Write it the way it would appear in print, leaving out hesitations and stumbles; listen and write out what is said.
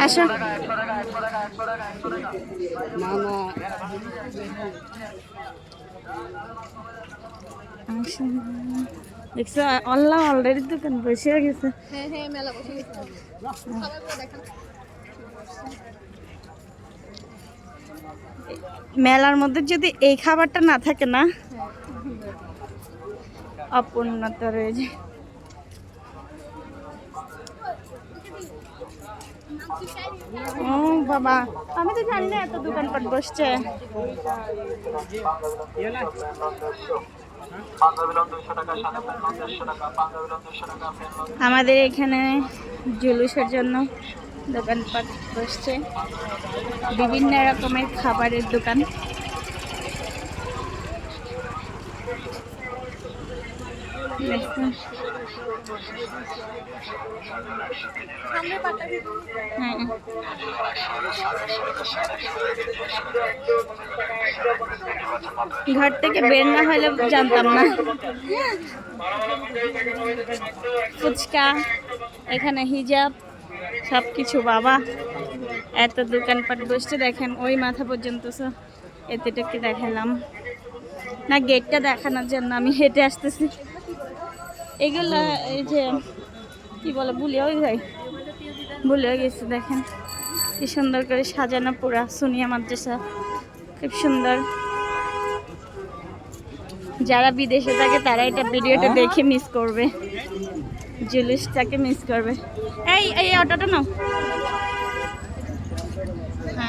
আসো। দেখছো অলরেডি দোকান বসে গেছে। মেলার মধ্যে যদি এই খাবারটা না থাকে না, অপূর্ণতা রয়ে যায়। ও বাবা, আমি তো জানি না এত দোকানপাট বসছে। আমাদের এখানে জুলুসের জন্য দোকানপাট বসছে, বিভিন্ন রকমের খাবারের দোকান। ঘর থেকে বের না হলে জানতাম না। ফুচকা, এখানে হিজাব, সবকিছু। বাবা এত দোকানপাট বসছে দেখেন, ওই মাথা পর্যন্ত। এতটুকু দেখালাম না, গেটটা দেখানোর জন্য আমি হেঁটে আসতেছি। এগুলা এই যে কি বলে, ভুলেও যাই, ভুলেও গেছি। দেখেন কি সুন্দর করে সাজানো, পুরা সুনিয়া মাদ্রাসা, খুব সুন্দর। যারা বিদেশে থাকে তারা এটা ভিডিওটা দেখে মিস করবে, জুলুসটাকে মিস করবে। এই অটোটা নাও।